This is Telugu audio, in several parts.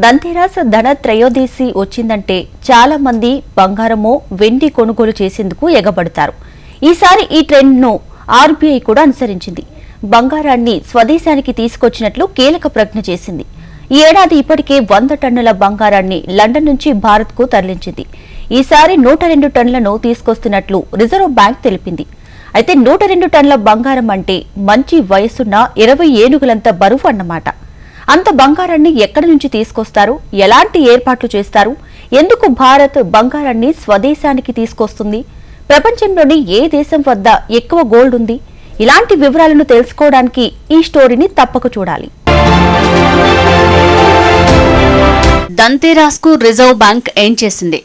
ధన్తెరస్ ధన త్రయోదశి వచ్చిందంటే చాలా మంది బంగారమో వెండి కొనుగోలు చేసేందుకు ఎగబడతారు. ఈసారి ఈ ట్రెండ్ ను ఆర్బీఐ కూడా అనుసరించింది. బంగారాన్ని స్వదేశానికి తీసుకొచ్చినట్లు కీలక ప్రకటన చేసింది. ఈ ఏడాది ఇప్పటికే 100 టన్నుల బంగారాన్ని లండన్ నుంచి భారత్ కు తరలించింది. ఈసారి 102 టన్నులను తీసుకొస్తున్నట్లు రిజర్వ్ బ్యాంక్ తెలిపింది. అయితే 102 టన్నుల బంగారం అంటే మంచి వయసున్న 20 ఏనుగులంత బరువు అన్నమాట. అంత బంగారాన్ని ఎక్కడి నుంచి తీసుకొస్తారు, ఎలాంటి ఏర్పాట్లు చేస్తారు, ఎందుకు భారత్ బంగారాన్ని స్వదేశానికి తీసుకొస్తుంది, ప్రపంచంలోని ఏ దేశం వద్ద ఎక్కువ గోల్డ్ ఉంది, ఇలాంటి వివరాలను తెలుసుకోవడానికి ఈ స్టోరీని తప్పక చూడాలి. ధన్తెరస్ కు రిజర్వ్ బ్యాంక్ ఏం చేసింది?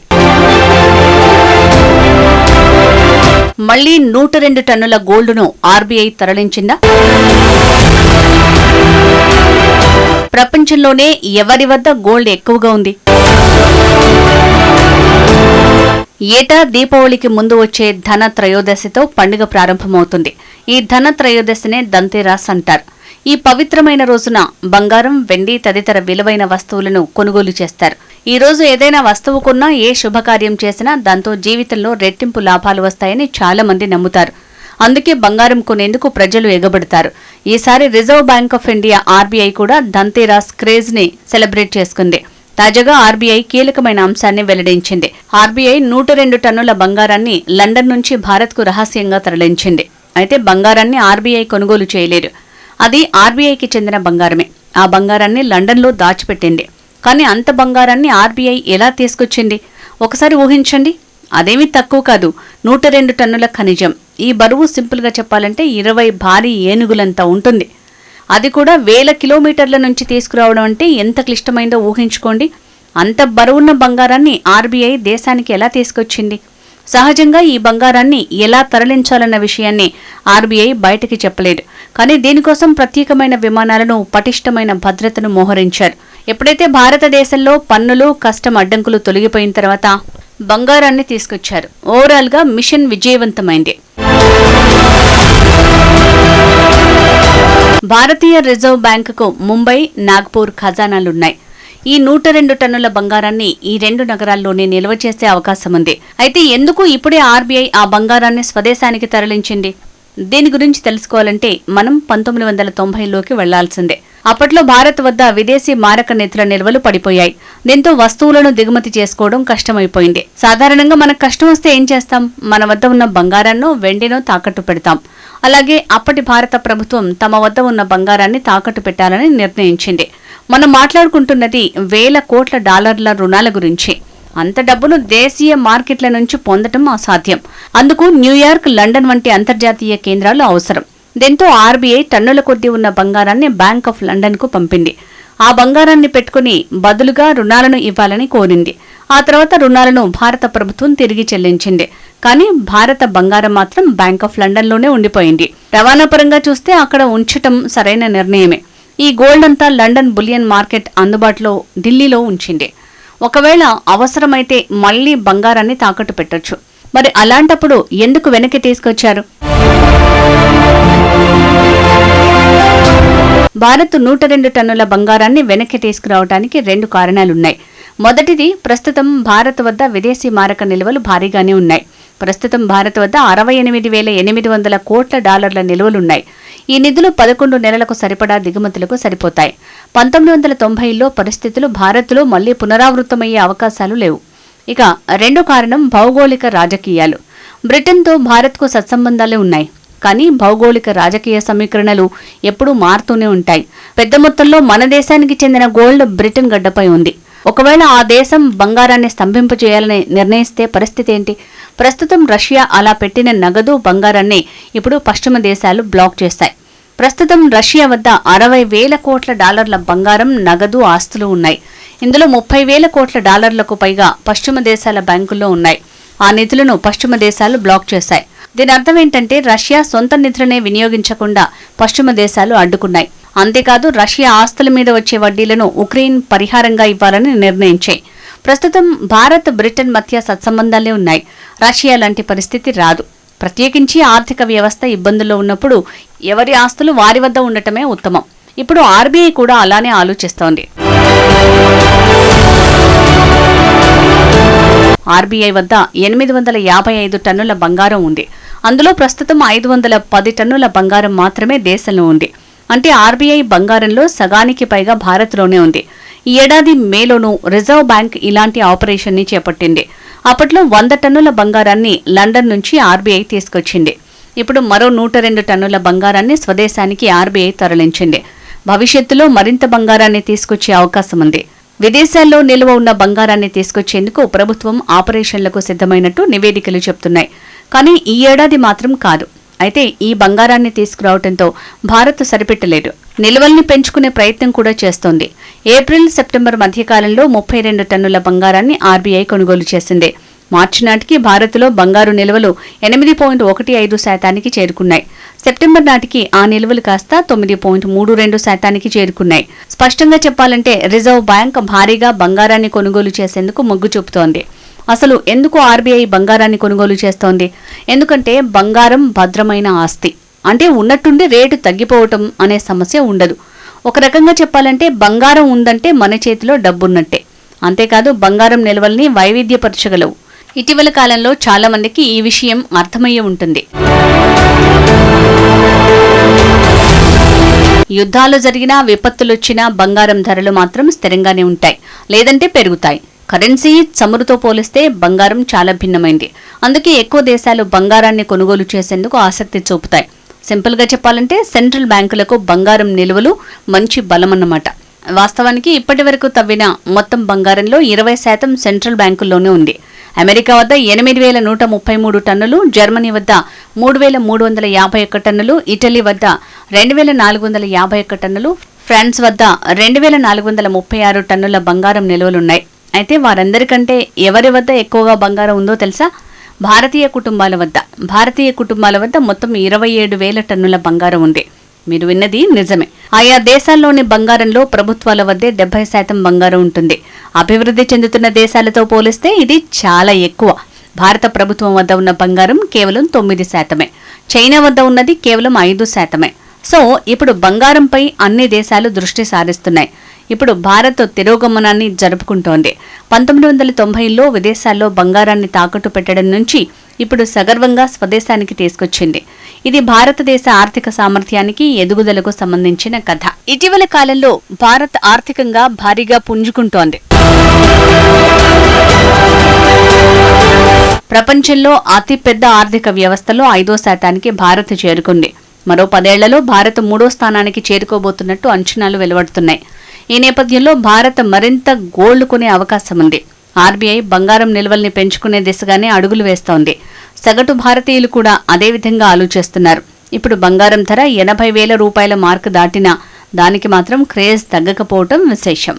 మళ్లీ 102 టన్నుల గోల్డ్ను ఆర్బీఐ తరలించిందా? ప్రపంచంలోనే ఎవరి వద్ద గోల్డ్ ఎక్కువగా ఉంది? ఏటా దీపావళికి ముందు వచ్చే ధన త్రయోదశితో పండుగ ప్రారంభమవుతుంది. ఈ ధన త్రయోదశినే ధన్తెరస్ అంటారు. ఈ పవిత్రమైన రోజున బంగారం, వెండి తదితర విలువైన వస్తువులను కొనుగోలు చేస్తారు. ఈ రోజు ఏదైనా వస్తువు కొన్నా, ఏ శుభకార్యం చేసినా దాంతో జీవితంలో రెట్టింపు లాభాలు వస్తాయని చాలా మంది నమ్ముతారు. అందుకే బంగారం కొనేందుకు ప్రజలు ఎగబడతారు. ఈసారి reserve bank of India RBI కూడా ధన్తెరస్ క్రేజ్ ని సెలబ్రేట్ చేసుకుంది. తాజాగా ఆర్బీఐ కీలకమైన అంశాన్ని వెల్లడించింది. ఆర్బీఐ 102 టన్నుల బంగారాన్ని లండన్ నుంచి భారత్ కు రహస్యంగా తరలించింది. అయితే బంగారాన్ని ఆర్బీఐ కొనుగోలు చేయలేదు. అది ఆర్బీఐకి చెందిన బంగారమే. ఆ బంగారాన్ని లండన్లో దాచిపెట్టింది. కానీ అంత బంగారాన్ని ఆర్బీఐ ఎలా తీసుకొచ్చింది? ఒకసారి ఊహించండి. అదేమీ తక్కువ కాదు, 102 టన్నుల ఖనిజం. ఈ బరువు సింపుల్ గా చెప్పాలంటే 20 భారీ ఏనుగులంతా ఉంటుంది. అది కూడా వేల కిలోమీటర్ల నుంచి తీసుకురావడం అంటే ఎంత క్లిష్టమైందో ఊహించుకోండి. అంత బరువున్న బంగారాన్ని ఆర్బీఐ దేశానికి ఎలా తీసుకొచ్చింది? సహజంగా ఈ బంగారాన్ని ఎలా తరలించాలన్న విషయాన్ని ఆర్బీఐ బయటికి చెప్పలేదు. కానీ దీనికోసం ప్రత్యేకమైన విమానాలను, పటిష్టమైన భద్రతను మోహరించారు. ఎప్పుడైతే భారతదేశంలో పన్నులు, కస్టమ్ అడ్డంకులు తొలగిపోయిన తర్వాత బంగారాన్ని తీసుకొచ్చారు. ఓవరాల్ గా మిషన్ విజయవంతమైంది. భారతీయ రిజర్వ్ బ్యాంకుకు ముంబై, నాగ్పూర్ ఖజానాలున్నాయి. ఈ 102 టన్నుల బంగారాన్ని ఈ 2 నగరాల్లోనే నిల్వ చేసే అవకాశం ఉంది. అయితే ఎందుకు ఇప్పుడే ఆర్బీఐ ఆ బంగారాన్ని స్వదేశానికి తరలించింది? దీని గురించి తెలుసుకోవాలంటే మనం 1990లోకి వెళ్లాల్సిందే. అప్పట్లో భారత్ వద్ద విదేశీ మారక నిధుల నిల్వలు పడిపోయాయి. దీంతో వస్తువులను దిగుమతి చేసుకోవడం కష్టమైపోయింది. సాధారణంగా మనకు కష్టం వస్తే ఏం చేస్తాం? మన వద్ద ఉన్న బంగారాన్నో, వెండినో తాకట్టు పెడతాం. అలాగే అప్పటి భారత ప్రభుత్వం తమ వద్ద ఉన్న బంగారాన్ని తాకట్టు పెట్టాలని నిర్ణయించింది. మనం మాట్లాడుకుంటున్నది వేల కోట్ల డాలర్ల రుణాల గురించి. అంత డబ్బును దేశీయ మార్కెట్ల నుంచి పొందటం అసాధ్యం. అందుకు న్యూయార్క్, లండన్ వంటి అంతర్జాతీయ కేంద్రాలు అవసరం. దీంతో ఆర్బీఐ టన్నుల కొద్దీ ఉన్న బంగారాన్ని బ్యాంక్ ఆఫ్ లండన్ కు పంపింది. ఆ బంగారాన్ని పెట్టుకుని బదులుగా రుణాలను ఇవ్వాలని కోరింది. ఆ తర్వాత రుణాలను భారత ప్రభుత్వం తిరిగి చెల్లించింది. కానీ భారత బంగారం మాత్రం బ్యాంక్ ఆఫ్ లండన్ లోనే ఉండిపోయింది. రవాణా పరంగా చూస్తే అక్కడ ఉంచటం సరైన నిర్ణయమే. ఈ గోల్డ్ అంతా లండన్ బులియన్ మార్కెట్ అందుబాటులో ఢిల్లీలో ఉంచింది. ఒకవేళ అవసరమైతే మళ్లీ బంగారాన్ని తాకట్టు పెట్టొచ్చు. మరి అలాంటప్పుడు ఎందుకు వెనక్కి తీసుకొచ్చారు? భారత్ 102 టన్నుల బంగారాన్ని వెనక్కి తీసుకురావడానికి 2 కారణాలున్నాయి. మొదటిది, ప్రస్తుతం భారత్ వద్ద విదేశీ మారక నిల్వలు భారీగానే ఉన్నాయి. ప్రస్తుతం భారత్ వద్ద 68,800 కోట్ల డాలర్ల నిల్వలున్నాయి. ఈ నిధులు 11 నెలలకు సరిపడా దిగుమతులకు సరిపోతాయి. 1990లో పరిస్థితులు భారత్లో మళ్లీ పునరావృతమయ్యే అవకాశాలు లేవు. ఇక రెండో కారణం భౌగోళిక రాజకీయాలు. బ్రిటన్తో భారత్కు సత్సంబంధాలే ఉన్నాయి. కానీ భౌగోళిక రాజకీయ సమీకరణలు ఎప్పుడూ మారుతూనే ఉంటాయి. పెద్ద మొత్తంలో మన దేశానికి చెందిన గోల్డ్ బ్రిటన్ గడ్డపై ఉంది. ఒకవేళ ఆ దేశం బంగారాన్ని స్తంభింపజేయాలని నిర్ణయిస్తే పరిస్థితి ఏంటి? ప్రస్తుతం రష్యా అలా పెట్టిన నగదు, బంగారాన్ని ఇప్పుడు పశ్చిమ దేశాలు బ్లాక్ చేస్తాయి. ప్రస్తుతం రష్యా వద్ద 60,000 కోట్ల డాలర్ల బంగారం, నగదు, ఆస్తులు ఉన్నాయి. ఇందులో 30,000 కోట్ల డాలర్లకు పైగా పశ్చిమ దేశాల బ్యాంకుల్లో ఉన్నాయి. ఆ నిధులను పశ్చిమ దేశాలు బ్లాక్ చేశాయి. దీని అర్థం ఏంటంటే రష్యా సొంత నిధులనే వినియోగించకుండా పశ్చిమ దేశాలు అడ్డుకున్నాయి. అంతేకాదు రష్యా ఆస్తుల మీద వచ్చే వడ్డీలను ఉక్రెయిన్ పరిహారంగా ఇవ్వాలని నిర్ణయించాయి. ప్రస్తుతం భారత్, బ్రిటన్ మధ్య సత్సంబంధాలే ఉన్నాయి. రష్యా లాంటి పరిస్థితి రాదు. ప్రత్యేకించి ఆర్థిక వ్యవస్థ ఇబ్బందుల్లో ఉన్నప్పుడు ఎవరి ఆస్తులు వారి వద్ద ఉండటమే ఉత్తమం. ఇప్పుడు ఆర్బీఐ కూడా అలానే ఆలోచిస్తోంది. ఆర్బీఐ వద్ద 855 టన్నుల బంగారం ఉంది. అందులో ప్రస్తుతం 510 టన్నుల బంగారం మాత్రమే దేశంలో ఉంది. అంటే ఆర్బీఐ బంగారంలో సగానికి పైగా భారత్లోనే ఉంది. ఈ ఏడాది మేలోనూ రిజర్వ్ బ్యాంక్ ఇలాంటి ఆపరేషన్ ని చేపట్టింది. అప్పట్లో 100 టన్నుల బంగారాన్ని లండన్ నుంచి ఆర్బీఐ తీసుకొచ్చింది. ఇప్పుడు మరో 102 టన్నుల బంగారాన్ని స్వదేశానికి ఆర్బీఐ తరలించింది. భవిష్యత్తులో మరింత బంగారాన్ని తీసుకొచ్చే అవకాశం ఉంది. విదేశాల్లో నిల్వ ఉన్న బంగారాన్ని తీసుకొచ్చేందుకు ప్రభుత్వం ఆపరేషన్లకు సిద్ధమైనట్టు నివేదికలు చెబుతున్నాయి. కానీ ఈ ఏడాది మాత్రం కాదు. అయితే ఈ బంగారాన్ని తీసుకురావడంతో భారత్ సరిపెట్టలేదు. నిల్వల్ని పెంచుకునే ప్రయత్నం కూడా చేస్తోంది. ఏప్రిల్, సెప్టెంబర్ మధ్యకాలంలో 32 టన్నుల బంగారాన్ని ఆర్బీఐ కొనుగోలు చేసింది. మార్చి నాటికి భారత్లో బంగారు నిల్వలు 8.15% చేరుకున్నాయి. సెప్టెంబర్ నాటికి ఆ నిల్వలు కాస్త 9.32% చేరుకున్నాయి. స్పష్టంగా చెప్పాలంటే రిజర్వ్ బ్యాంక్ భారీగా బంగారాన్ని కొనుగోలు చేసేందుకు మొగ్గు చూపుతోంది. అసలు ఎందుకు ఆర్బీఐ బంగారాన్ని కొనుగోలు చేస్తోంది? ఎందుకంటే బంగారం భద్రమైన ఆస్తి. అంటే ఉన్నట్టుండి రేటు తగ్గిపోవటం అనే సమస్య ఉండదు. ఒక రకంగా చెప్పాలంటే బంగారం ఉందంటే మన చేతిలో డబ్బున్నట్టే. అంతేకాదు బంగారం నిల్వల్ని వైవిధ్యపరచగలవు. ఇటీవల కాలంలో చాలా మందికి ఈ విషయం అర్థమయ్యే ఉంటుంది. యుద్ధాలు జరిగినా, విపత్తులొచ్చినా బంగారం ధరలు మాత్రం స్థిరంగానే ఉంటాయి, లేదంటే పెరుగుతాయి. కరెన్సీ చమురుతో పోలిస్తే బంగారం చాలా భిన్నమైంది. అందుకే ఎక్కువ దేశాలు బంగారాన్ని కొనుగోలు చేసేందుకు ఆసక్తి చూపుతాయి. సింపుల్ గా చెప్పాలంటే సెంట్రల్ బ్యాంకులకు బంగారం నిల్వలు మంచి బలమన్నమాట. వాస్తవానికి ఇప్పటి వరకు తవ్విన మొత్తం బంగారంలో 20% సెంట్రల్ బ్యాంకుల్లోనే ఉంది. అమెరికా వద్ద 8,133 టన్నులు, జర్మనీ వద్ద 3,351 టన్నులు, ఇటలీ వద్ద 2,451 టన్నులు, ఫ్రాన్స్ వద్ద 2,436 టన్నుల బంగారం నిల్వలున్నాయి. అయితే వారందరికంటే ఎవరి వద్ద ఎక్కువగా బంగారం ఉందో తెలుసా? భారతీయ కుటుంబాల వద్ద మొత్తం 27,000 టన్నుల బంగారం ఉంది. మీరు విన్నది నిజమే. ఆయా దేశాల్లోని బంగారంలో ప్రభుత్వాల వద్దే 70% బంగారం ఉంటుంది. అభివృద్ధి చెందుతున్న దేశాలతో పోలిస్తే ఇది చాలా ఎక్కువ. భారత ప్రభుత్వం వద్ద ఉన్న బంగారం కేవలం 9%. చైనా వద్ద ఉన్నది కేవలం 5%. సో ఇప్పుడు బంగారంపై అన్ని దేశాలు దృష్టి సారిస్తున్నాయి. ఇప్పుడు భారత్ తిరోగమనాన్ని జరుపుకుంటోంది. 1990లో విదేశాల్లో బంగారాన్ని తాకట్టు పెట్టడం నుంచి ఇప్పుడు సగర్వంగా స్వదేశానికి తీసుకొచ్చింది. ఇది భారతదేశ ఆర్థిక సామర్థ్యానికి, ఎదుగుదలకు సంబంధించిన కథ. ఇటీవల కాలంలో భారత్ ఆర్థికంగా భారీగా పుంజుకుంటోంది. ప్రపంచంలో అతిపెద్ద ఆర్థిక వ్యవస్థలో 5వ స్థానానికి భారత్ చేరుకుంది. మరో 10 ఏళ్లలో భారత్ 3వ స్థానానికి చేరుకోబోతున్నట్టు అంచనాలు వెలువడుతున్నాయి. ఈ నేపథ్యంలో భారత్ మరింత గోల్డ్ కొనే అవకాశం ఉంది. ఆర్బీఐ బంగారం నిల్వల్ని పెంచుకునే దిశగానే అడుగులు వేస్తోంది. సగటు భారతీయులు కూడా అదే విధంగా ఆలోచిస్తున్నారు. ఇప్పుడు బంగారం ధర 80,000 రూపాయల మార్కు దాటినా దానికి మాత్రం క్రేజ్ తగ్గకపోవటం విశేషం.